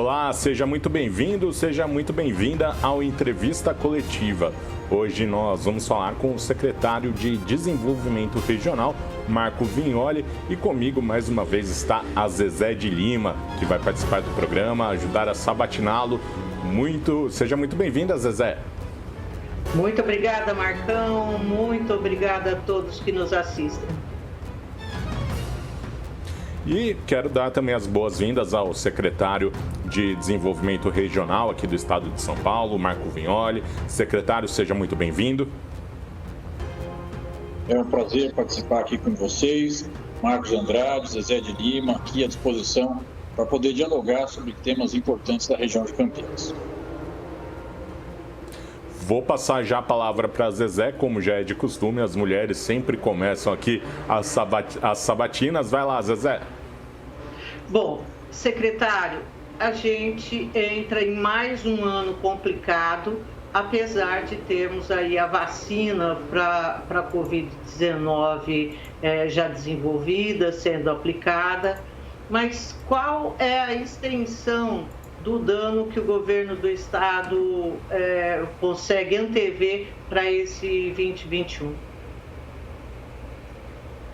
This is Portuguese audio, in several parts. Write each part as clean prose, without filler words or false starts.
Olá, seja muito bem-vindo, seja muito bem-vinda ao Entrevista Coletiva. Hoje nós vamos falar com o secretário de Desenvolvimento Regional, Marco Vignoli, e comigo mais uma vez está a Zezé de Lima, que vai participar do programa, ajudar a sabatiná-lo. Seja muito bem-vinda, Zezé. Muito obrigada, Marcão. Muito obrigada a todos que nos assistem. E quero dar também as boas-vindas ao secretário de Desenvolvimento Regional aqui do estado de São Paulo, Marco Vignoli. Secretário, seja muito bem-vindo. É um prazer participar aqui com vocês. Marcos Andrade, Zezé de Lima, aqui à disposição para poder dialogar sobre temas importantes da região de Campinas. Vou passar já a palavra para a Zezé, como já é de costume, as mulheres sempre começam aqui as sabatinas. Vai lá, Zezé. Bom, secretário, a gente entra em mais um ano complicado, apesar de termos aí a vacina para a Covid-19 já desenvolvida, sendo aplicada, mas qual é a extensão do dano que o governo do estado consegue antever para esse 2021?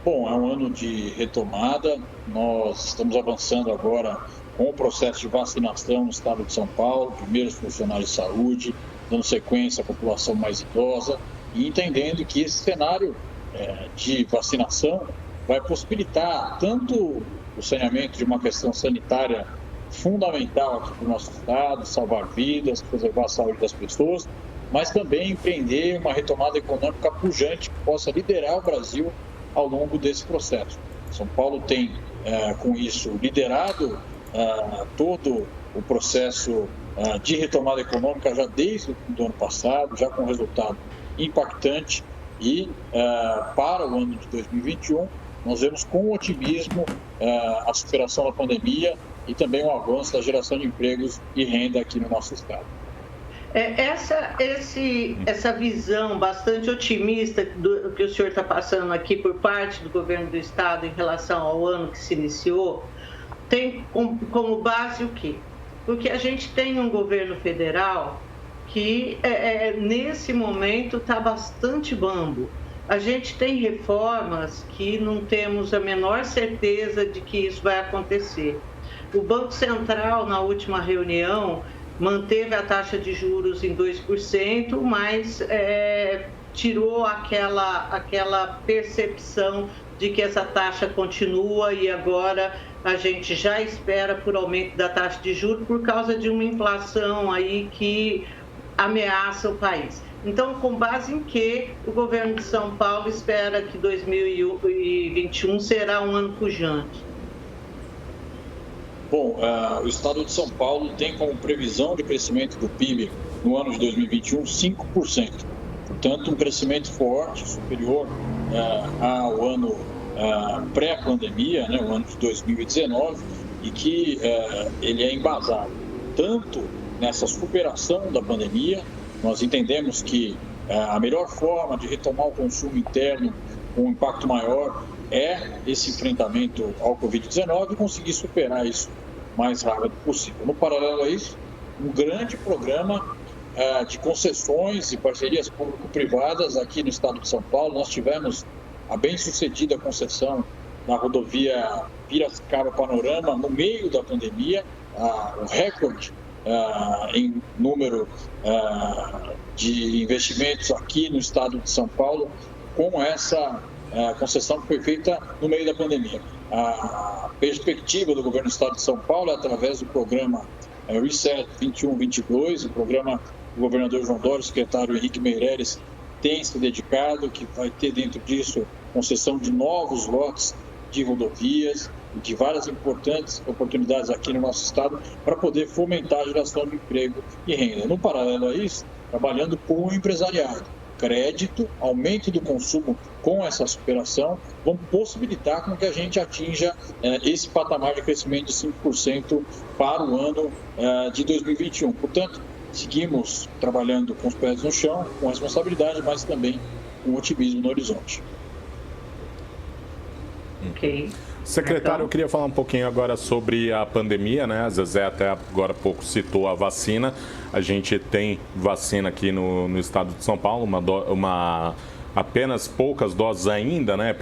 Bom, é um ano de retomada. Nós estamos avançando agora com o processo de vacinação no estado de São Paulo, primeiros funcionários de saúde, dando sequência à população mais idosa e entendendo que esse cenário de vacinação vai possibilitar tanto o saneamento de uma questão sanitária fundamental aqui para o nosso estado, salvar vidas, preservar a saúde das pessoas, mas também empreender uma retomada econômica pujante que possa liderar o Brasil ao longo desse processo. São Paulo tem, com isso, liderado todo o processo de retomada econômica já desde o ano passado, já com resultado impactante e para o ano de 2021 nós vemos com otimismo a superação da pandemia e também o avanço da geração de empregos e renda aqui no nosso estado. Essa visão bastante otimista do que o senhor está passando aqui por parte do governo do estado em relação ao ano que se iniciou, tem como base o quê? Porque a gente tem um governo federal que nesse momento está bastante bambo. A gente tem reformas que não temos a menor certeza de que isso vai acontecer. O Banco Central, na última reunião, manteve a taxa de juros em 2%, mas tirou aquela percepção de que essa taxa continua e agora a gente já espera por aumento da taxa de juros por causa de uma inflação aí que ameaça o país. Então, com base em que o governo de São Paulo espera que 2021 será um ano pujante? Bom, o estado de São Paulo tem como previsão de crescimento do PIB no ano de 2021 5%. Portanto, um crescimento forte, superior ao ano pré-pandemia, né, o ano de 2019, e que ele é embasado tanto nessa superação da pandemia. Nós entendemos que a melhor forma de retomar o consumo interno com um impacto maior é esse enfrentamento ao Covid-19 e conseguir superar isso o mais rápido possível. No paralelo a isso, um grande programa de concessões e parcerias público-privadas aqui no estado de São Paulo. Nós tivemos a bem-sucedida concessão na rodovia Piracicaba-Panorama no meio da pandemia, o recorde em número de investimentos aqui no estado de São Paulo, com essa concessão que foi feita no meio da pandemia. A perspectiva do governo do estado de São Paulo é através do programa Reset 21-22, o programa do governador João Dória, o secretário Henrique Meirelles tem se dedicado, que vai ter dentro disso concessão de novos lotes de rodovias, de várias importantes oportunidades aqui no nosso estado para poder fomentar a geração de emprego e renda. No paralelo a isso, trabalhando com o empresariado, crédito, aumento do consumo com essa superação, vão possibilitar com que a gente atinja esse patamar de crescimento de 5% para o ano de 2021. Portanto, seguimos trabalhando com os pés no chão, com responsabilidade, mas também com otimismo no horizonte. Ok. Secretário, eu queria falar um pouquinho agora sobre a pandemia, né? A Zezé até agora há pouco citou a vacina. A gente tem vacina aqui no estado de São Paulo, apenas poucas doses ainda, né?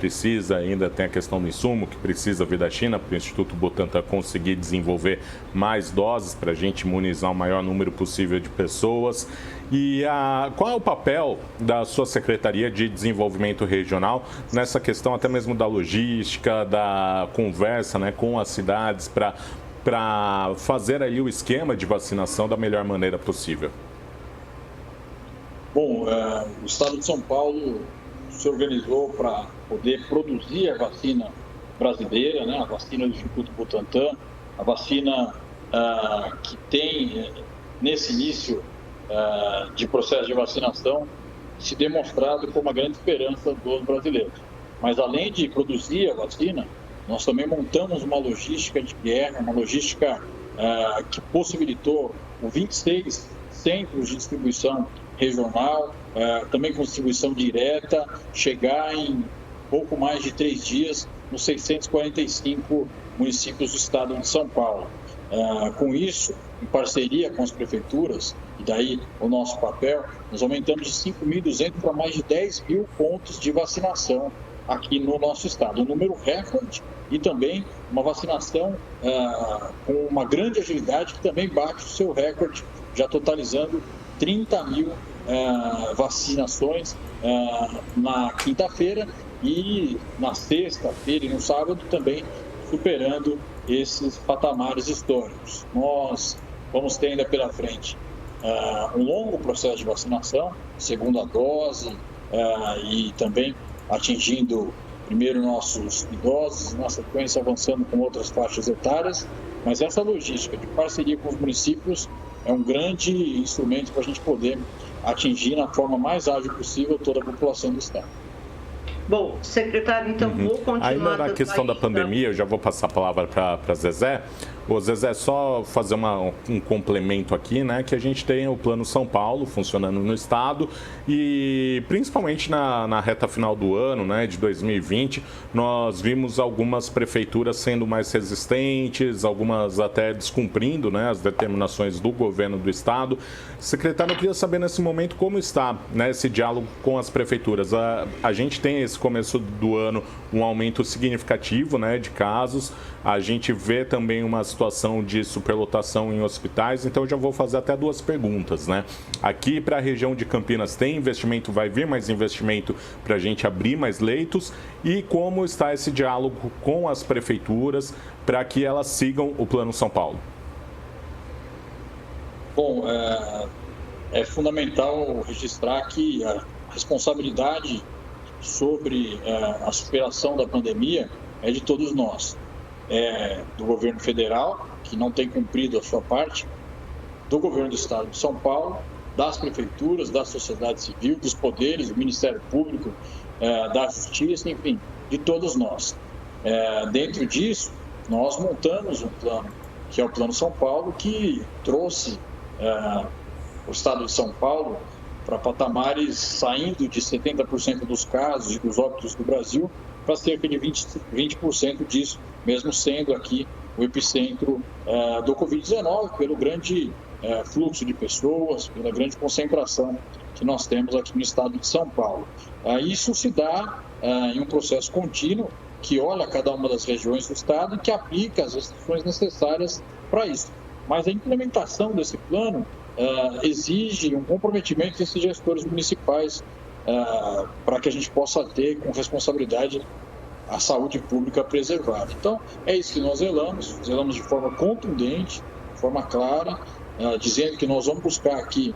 Ainda tem a questão do insumo, que precisa vir da China, para o Instituto Butantan conseguir desenvolver mais doses para a gente imunizar o maior número possível de pessoas. E qual é o papel da sua Secretaria de Desenvolvimento Regional nessa questão até mesmo da logística, da conversa, né, com as cidades para fazer aí o esquema de vacinação da melhor maneira possível? Bom, o Estado de São Paulo se organizou para poder produzir a vacina brasileira, né, a vacina do Instituto Butantan, a vacina que tem, nesse início de processo de vacinação, se demonstrado como uma grande esperança dos brasileiros. Mas, além de produzir a vacina, nós também montamos uma logística de guerra, uma logística que possibilitou 26 centros de distribuição regional, também com distribuição direta, chegar em pouco mais de 3 dias nos 645 municípios do estado de São Paulo. Com isso, em parceria com as prefeituras, e daí o nosso papel, nós aumentamos de 5.200 para mais de 10 mil pontos de vacinação aqui no nosso estado. Um número recorde e também uma vacinação com uma grande agilidade que também bate o seu recorde, já totalizando 30 mil vacinações na quinta-feira e na sexta-feira e no sábado também superando esses patamares históricos. Nós vamos ter ainda pela frente um longo processo de vacinação, segunda dose, e também atingindo primeiro nossos idosos, na sequência avançando com outras faixas etárias, mas essa logística de parceria com os municípios é um grande instrumento para a gente poder atingir na forma mais ágil possível toda a população do estado. Bom, secretário, então vou continuar... Ainda na questão da pandemia, eu já vou passar a palavra para Zezé. Ô Zezé, só fazer um complemento aqui, né? Que a gente tem o Plano São Paulo funcionando no estado e principalmente na reta final do ano, né, de 2020, nós vimos algumas prefeituras sendo mais resistentes, algumas até descumprindo, né, as determinações do governo do estado. Secretário, eu queria saber nesse momento como está, né, esse diálogo com as prefeituras. A gente tem esse começo do ano um aumento significativo, né, de casos. A gente vê também uma situação de superlotação em hospitais, então eu já vou fazer até 2 perguntas, né? Aqui para a região de Campinas tem investimento, vai vir mais investimento para a gente abrir mais leitos, e como está esse diálogo com as prefeituras para que elas sigam o Plano São Paulo? Bom, é fundamental registrar que a responsabilidade sobre a superação da pandemia é de todos nós. Do governo federal, que não tem cumprido a sua parte, do governo do estado de São Paulo, das prefeituras, da sociedade civil, dos poderes, do Ministério Público, da Justiça, enfim, de todos nós. Dentro disso, nós montamos um plano, que é o Plano São Paulo, que trouxe o estado de São Paulo para patamares saindo de 70% dos casos e dos óbitos do Brasil para cerca de 20% disso, mesmo sendo aqui o epicentro do Covid-19, pelo grande fluxo de pessoas, pela grande concentração que nós temos aqui no estado de São Paulo. Isso se dá em um processo contínuo que olha cada uma das regiões do estado e que aplica as restrições necessárias para isso. Mas a implementação desse plano exige um comprometimento desses gestores municipais para que a gente possa ter com responsabilidade a saúde pública preservada. Então, é isso que nós zelamos de forma contundente, de forma clara, dizendo que nós vamos buscar aqui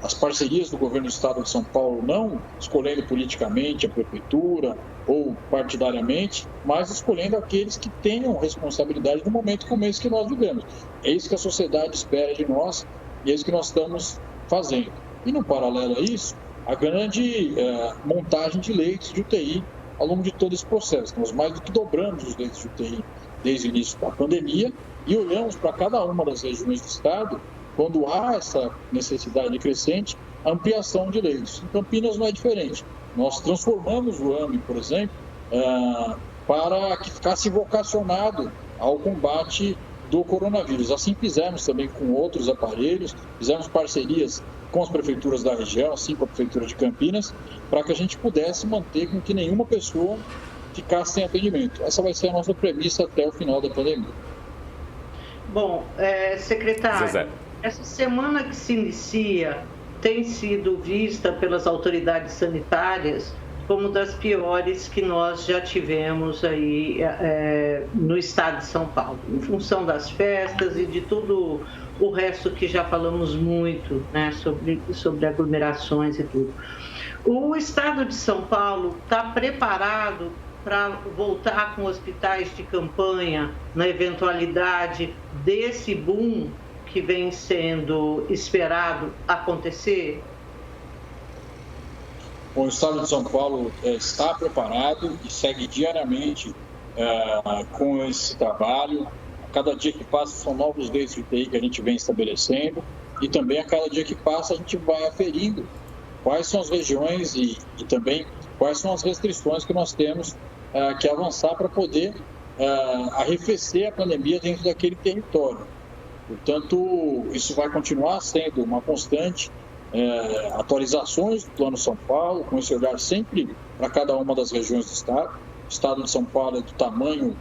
as parcerias do governo do estado de São Paulo, não escolhendo politicamente a prefeitura ou partidariamente, mas escolhendo aqueles que tenham responsabilidade no momento como esse que nós vivemos. É isso que a sociedade espera de nós e é isso que nós estamos fazendo. E, no paralelo a isso, a grande montagem de leitos de UTI ao longo de todo esse processo. Nós mais do que dobramos os leitos de UTI desde o início da pandemia e olhamos para cada uma das regiões do estado, quando há essa necessidade crescente, a ampliação de leitos. Em Campinas não é diferente. Nós transformamos o AME, por exemplo, para que ficasse vocacionado ao combate do coronavírus. Assim fizemos também com outros aparelhos, fizemos parcerias com as prefeituras da região, assim com a Prefeitura de Campinas, para que a gente pudesse manter com que nenhuma pessoa ficasse sem atendimento. Essa vai ser a nossa premissa até o final da pandemia. Bom, secretário, Zezé. Essa semana que se inicia tem sido vista pelas autoridades sanitárias como das piores que nós já tivemos aí no estado de São Paulo, em função das festas e de tudo o resto que já falamos muito, né, sobre aglomerações e tudo. O estado de São Paulo está preparado para voltar com hospitais de campanha na eventualidade desse boom que vem sendo esperado acontecer? Bom, o estado de São Paulo está preparado e segue diariamente com esse trabalho. A cada dia que passa são novos leitos de UTI que a gente vem estabelecendo e também a cada dia que passa a gente vai aferindo quais são as regiões e também quais são as restrições que nós temos que avançar para poder arrefecer a pandemia dentro daquele território. Portanto, isso vai continuar sendo uma constante, atualizações do Plano São Paulo, com esse olhar sempre para cada uma das regiões do estado. O estado de São Paulo é do tamanho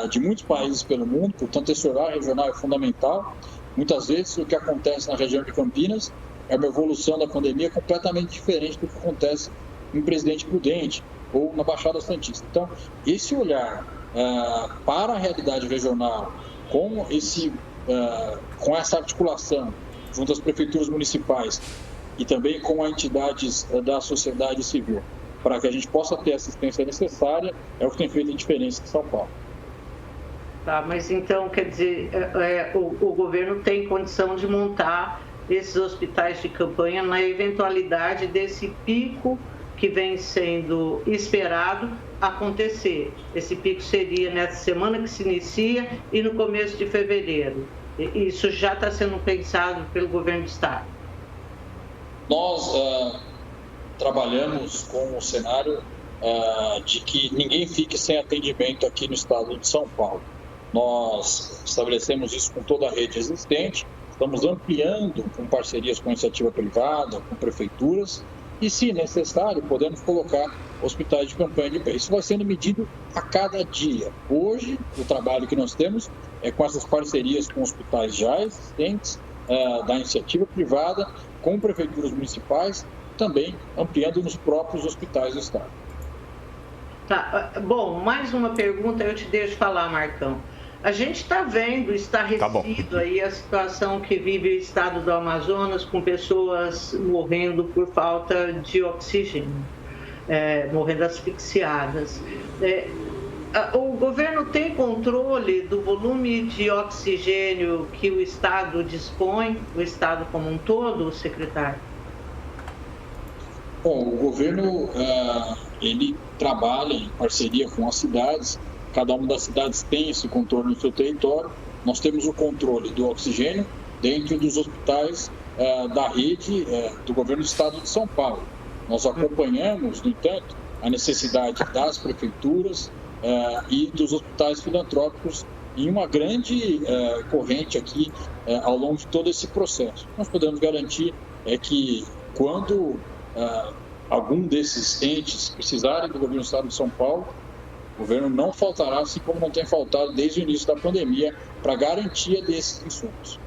de muitos países pelo mundo, portanto, esse olhar regional é fundamental. Muitas vezes, o que acontece na região de Campinas é uma evolução da pandemia completamente diferente do que acontece em Presidente Prudente ou na Baixada Santista. Então, esse olhar para a realidade regional, com essa articulação junto às prefeituras municipais e também com as entidades da sociedade civil, para que a gente possa ter a assistência necessária, é o que tem feito a diferença em São Paulo. Tá, mas então, quer dizer, o governo tem condição de montar esses hospitais de campanha na eventualidade desse pico que vem sendo esperado acontecer. Esse pico seria nessa semana que se inicia e no começo de fevereiro. Isso já está sendo pensado pelo governo do estado? Nós trabalhamos com o cenário de que ninguém fique sem atendimento aqui no estado de São Paulo. Nós estabelecemos isso com toda a rede existente, estamos ampliando com parcerias com iniciativa privada, com prefeituras, e, se necessário, podemos colocar hospitais de campanha de pé. Isso vai sendo medido a cada dia. Hoje, o trabalho que nós temos é com essas parcerias com hospitais já existentes, da iniciativa privada, com prefeituras municipais, também ampliando nos próprios hospitais do estado. Tá. Bom, mais uma pergunta, eu te deixo falar, Marcão. A gente está vendo estarrecido aí a situação que vive o estado do Amazonas, com pessoas morrendo por falta de oxigênio, morrendo asfixiadas. O governo tem controle do volume de oxigênio que o estado dispõe, o estado como um todo, secretário? Bom, o governo ele trabalha em parceria com as cidades. Cada uma das cidades tem esse controle no seu território. Nós temos o controle do oxigênio dentro dos hospitais da rede do governo do estado de São Paulo. Nós acompanhamos, no entanto, a necessidade das prefeituras e dos hospitais filantrópicos em uma grande corrente aqui ao longo de todo esse processo. Nós podemos garantir que quando algum desses entes precisarem do governo do estado de São Paulo, o governo não faltará, assim como não tem faltado desde o início da pandemia, para a garantia desses insumos.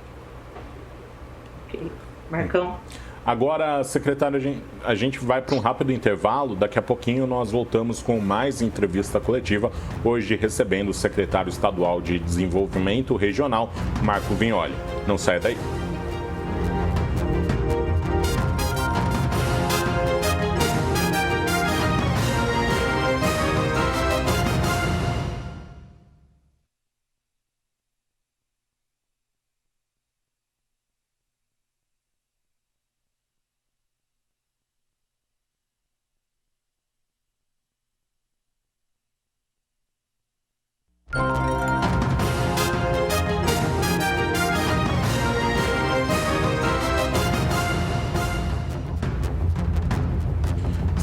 Ok. Marcão? Agora, secretário, a gente vai para um rápido intervalo. Daqui a pouquinho nós voltamos com mais entrevista coletiva, hoje recebendo o secretário estadual de Desenvolvimento Regional, Marco Vignoli. Não saia daí.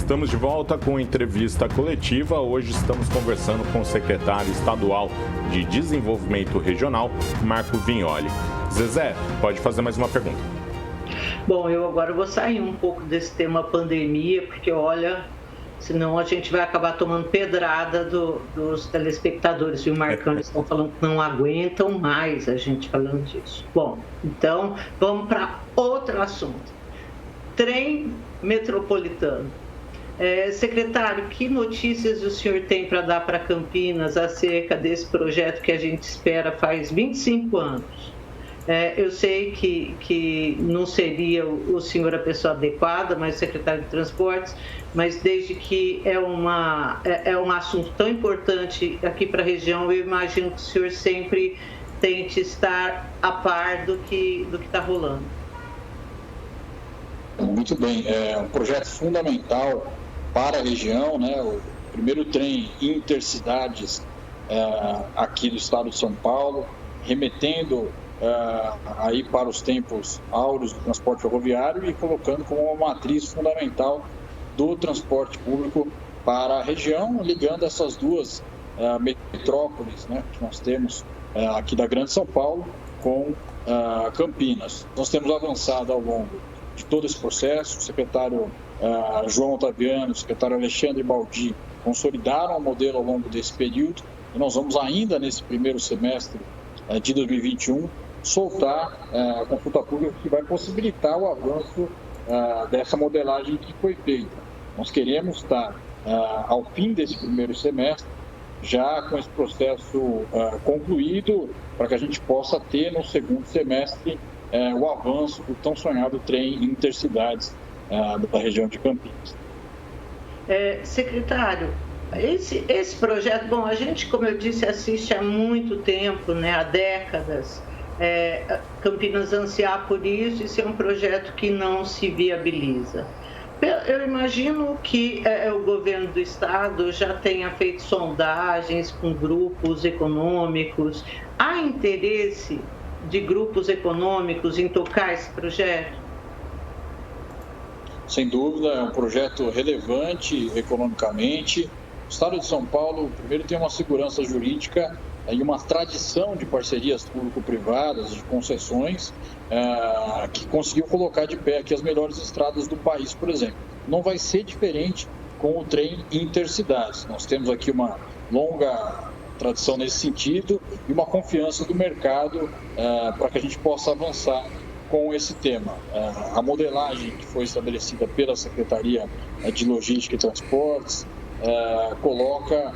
Estamos de volta com a entrevista coletiva. Hoje estamos conversando com o secretário estadual de Desenvolvimento Regional, Marco Vignoli. Zezé, pode fazer mais uma pergunta. Bom, eu agora vou sair um pouco desse tema pandemia, porque olha, senão a gente vai acabar tomando pedrada dos telespectadores, viu, Marcão? Eles estão falando que não aguentam mais a gente falando disso. Bom, então vamos para outro assunto. Trem metropolitano. Secretário, que notícias o senhor tem para dar para Campinas acerca desse projeto que a gente espera faz 25 anos? Eu sei que não seria o senhor a pessoa adequada, mas o secretário de Transportes, mas desde que é um assunto tão importante aqui para a região, eu imagino que o senhor sempre tente estar a par do que está rolando. Muito bem, é um projeto fundamental para a região, né? O primeiro trem intercidades aqui do estado de São Paulo, remetendo aí para os tempos áureos do transporte ferroviário e colocando como uma matriz fundamental do transporte público para a região, ligando essas duas metrópoles, né, que nós temos aqui da Grande São Paulo com Campinas. Nós temos avançado ao longo de todo esse processo. O secretário João Otaviano, o secretário Alexandre Baldi consolidaram o modelo ao longo desse período e nós vamos ainda nesse primeiro semestre de 2021 soltar a consulta pública que vai possibilitar o avanço dessa modelagem que foi feita. Nós queremos estar ao fim desse primeiro semestre já com esse processo concluído para que a gente possa ter no segundo semestre o avanço do tão sonhado trem intercidades da região de Campinas. Secretário, esse projeto, bom, a gente, como eu disse, assiste há muito tempo, né, há décadas, Campinas ansiar por isso e ser um projeto que não se viabiliza. Eu imagino que o governo do estado já tenha feito sondagens com grupos econômicos. Há interesse de grupos econômicos em tocar esse projeto? Sem dúvida, é um projeto relevante economicamente. O estado de São Paulo, primeiro, tem uma segurança jurídica e uma tradição de parcerias público-privadas, de concessões, que conseguiu colocar de pé aqui as melhores estradas do país, por exemplo. Não vai ser diferente com o trem intercidades. Nós temos aqui uma longa tradição nesse sentido e uma confiança do mercado para que a gente possa avançar com esse tema. A modelagem que foi estabelecida pela Secretaria de Logística e Transportes coloca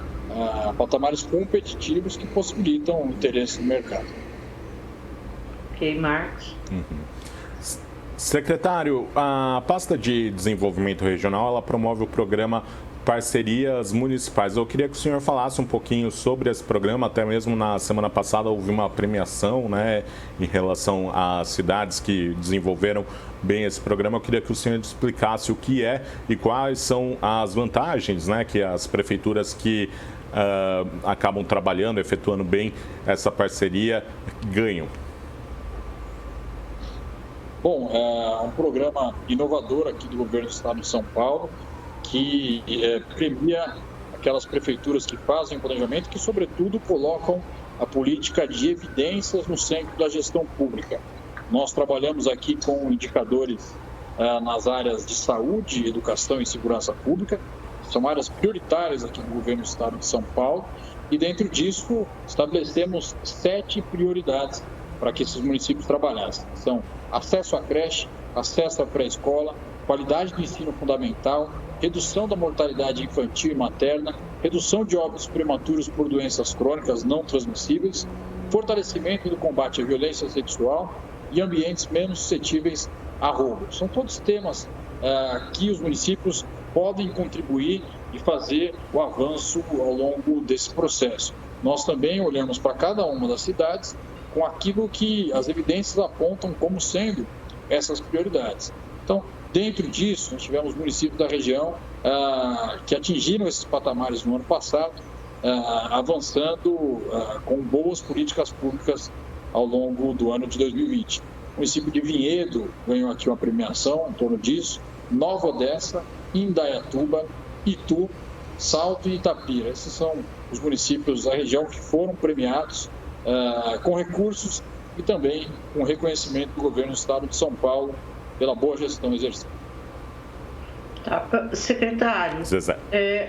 patamares competitivos que possibilitam o interesse do mercado. Ok, Marcos. Secretário, a pasta de desenvolvimento regional, ela promove o programa Parcerias Municipais. Eu queria que o senhor falasse um pouquinho sobre esse programa. Até mesmo na semana passada houve uma premiação, né, em relação às cidades que desenvolveram bem esse programa. Eu queria que o senhor explicasse o que é e quais são as vantagens, né, que as prefeituras que acabam trabalhando, efetuando bem essa parceria ganham. Bom, é um programa inovador aqui do governo do estado de São Paulo, que premia aquelas prefeituras que fazem o planejamento, que, sobretudo, colocam a política de evidências no centro da gestão pública. Nós trabalhamos aqui com indicadores nas áreas de saúde, educação e segurança pública, são áreas prioritárias aqui do governo do estado de São Paulo, e dentro disso estabelecemos 7 prioridades para que esses municípios trabalhassem. São acesso à creche, acesso à pré-escola, qualidade do ensino fundamental, redução da mortalidade infantil e materna, redução de óbitos prematuros por doenças crônicas não transmissíveis, fortalecimento do combate à violência sexual e ambientes menos suscetíveis a roubo. São todos temas que os municípios podem contribuir e fazer o avanço ao longo desse processo. Nós também olhamos para cada uma das cidades com aquilo que as evidências apontam como sendo essas prioridades. Então, dentro disso, nós tivemos municípios da região que atingiram esses patamares no ano passado, avançando com boas políticas públicas ao longo do ano de 2020. O município de Vinhedo ganhou aqui uma premiação em torno disso, Nova Odessa, Indaiatuba, Itu, Salto e Itapira. Esses são os municípios da região que foram premiados com recursos e também com reconhecimento do governo do estado de São Paulo pela boa gestão exercida. Tá. Secretário,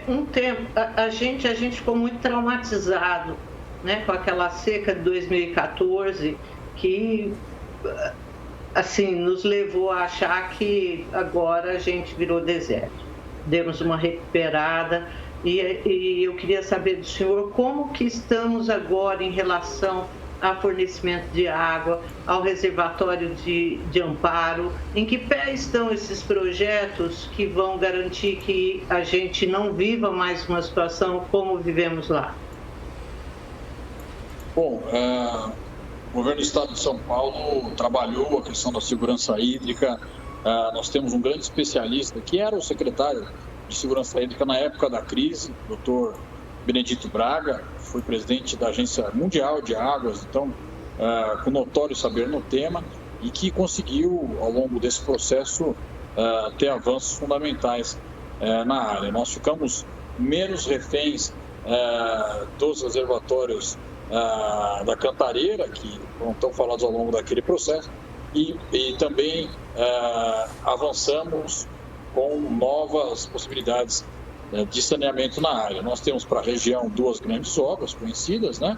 um tempo a gente ficou muito traumatizado, né, com aquela seca de 2014 que assim nos levou a achar que agora a gente virou deserto. Demos uma recuperada e eu queria saber do senhor como que estamos agora em relação a fornecimento de água, ao reservatório de Amparo. Em que pé estão esses projetos que vão garantir que a gente não viva mais uma situação como vivemos lá? Bom, o governo do estado de São Paulo trabalhou a questão da segurança hídrica. Nós temos um grande especialista, que era o secretário de segurança hídrica na época da crise, Dr. Benedito Braga, foi presidente da Agência Mundial de Águas, então, com notório saber no tema, e que conseguiu, ao longo desse processo, ter avanços fundamentais na área. Nós ficamos menos reféns dos reservatórios da Cantareira, que foram tão falados ao longo daquele processo, e também avançamos com novas possibilidades de saneamento na área. Nós temos para a região duas grandes obras conhecidas, né?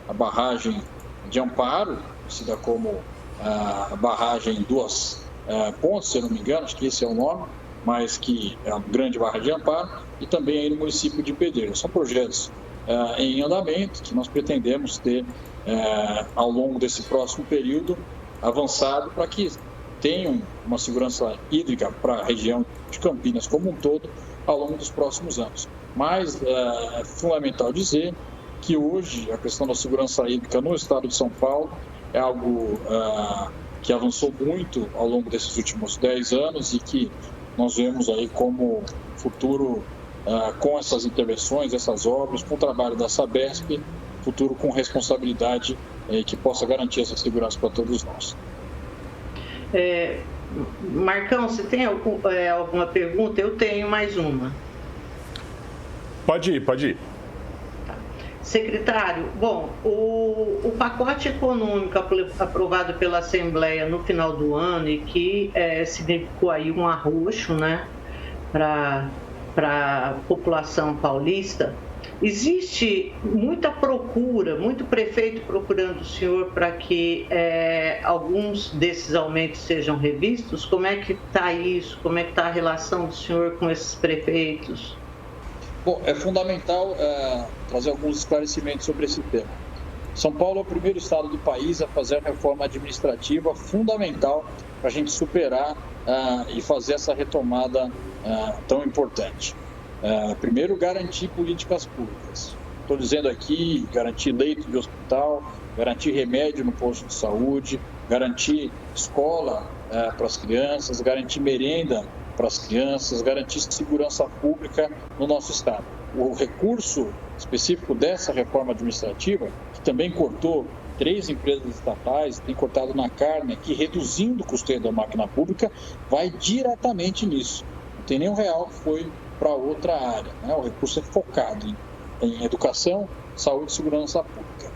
A barragem de Amparo, conhecida como a barragem Duas Pontes, se eu não me engano, acho que esse é o nome, mas que é a grande barragem de Amparo, e também aí no município de Pedreira. São projetos em andamento que nós pretendemos ter ao longo desse próximo período avançado para que tenham uma segurança hídrica para a região de Campinas como um todo ao longo dos próximos anos. Mas é fundamental dizer que hoje a questão da segurança hídrica no estado de São Paulo é algo que avançou muito ao longo desses últimos 10 anos e que nós vemos aí como futuro com essas intervenções, essas obras, com o trabalho da Sabesp, futuro com responsabilidade que possa garantir essa segurança para todos nós. Marcão, você tem alguma pergunta? Eu tenho mais uma. Pode ir. Tá. Secretário, bom, o pacote econômico aprovado pela Assembleia no final do ano e que significou aí um arroxo, né, para a população paulista, existe muita procura, muito prefeito procurando o senhor para que alguns desses aumentos sejam revistos? Como é que está isso? Como é que está a relação do senhor com esses prefeitos? Bom, é fundamental trazer alguns esclarecimentos sobre esse tema. São Paulo é o primeiro estado do país a fazer a reforma administrativa fundamental para a gente superar e fazer essa retomada tão importante. Primeiro, garantir políticas públicas. Estou dizendo aqui, garantir leito de hospital, garantir remédio no posto de saúde, garantir escola para as crianças, garantir merenda para as crianças, garantir segurança pública no nosso estado. O recurso específico dessa reforma administrativa, que também cortou 3 empresas estatais, tem cortado na carne, que reduzindo o custeio da máquina pública, vai diretamente nisso. Não tem nenhum real que foi para outra área, né? O recurso é focado em educação, saúde e segurança pública.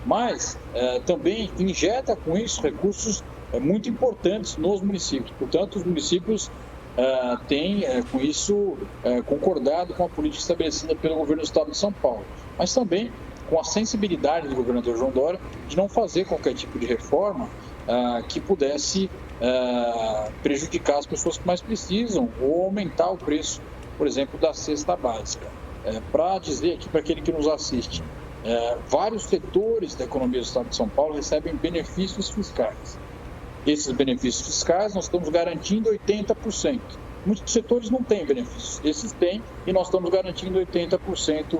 Mas também injeta com isso recursos muito importantes nos municípios. Portanto, os municípios têm com isso concordado com a política estabelecida pelo governo do estado de São Paulo, mas também com a sensibilidade do governador João Dória de não fazer qualquer tipo de reforma que pudesse prejudicar as pessoas que mais precisam ou aumentar o preço, por exemplo, da cesta básica. Para dizer aqui para aquele que nos assiste, vários setores da economia do estado de São Paulo recebem benefícios fiscais. Esses benefícios fiscais nós estamos garantindo 80%. Muitos setores não têm benefícios, esses têm, e nós estamos garantindo 80%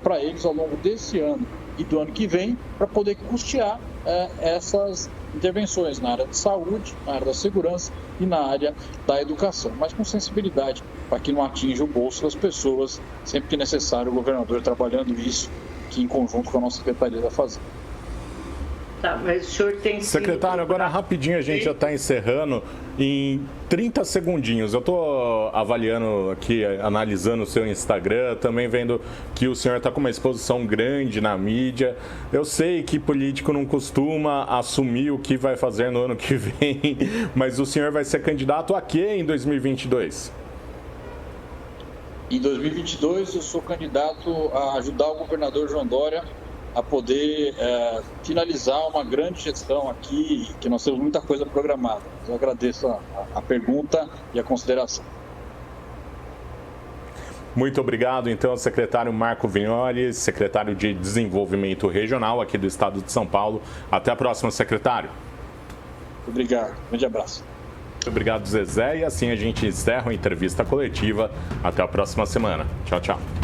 para eles ao longo desse ano e do ano que vem, para poder custear essas intervenções na área de saúde, na área da segurança e na área da educação, mas com sensibilidade para que não atinja o bolso das pessoas, sempre que necessário, o governador trabalhando isso, que em conjunto com a nossa Secretaria da Fazenda. Tá, mas o senhor tem... Secretário, agora rapidinho, a gente já está encerrando. Em 30 segundinhos, eu estou avaliando aqui, analisando o seu Instagram, também vendo que o senhor está com uma exposição grande na mídia. Eu sei que político não costuma assumir o que vai fazer no ano que vem, mas o senhor vai ser candidato a quê em 2022? Em 2022, eu sou candidato a ajudar o governador João Dória a poder finalizar uma grande gestão aqui, que nós temos muita coisa programada. Eu agradeço a pergunta e a consideração. Muito obrigado, então, ao secretário Marco Vignoli, secretário de Desenvolvimento Regional aqui do Estado de São Paulo. Até a próxima, secretário. Obrigado. Grande abraço. Muito obrigado, Zezé. E assim a gente encerra a entrevista coletiva. Até a próxima semana. Tchau, tchau.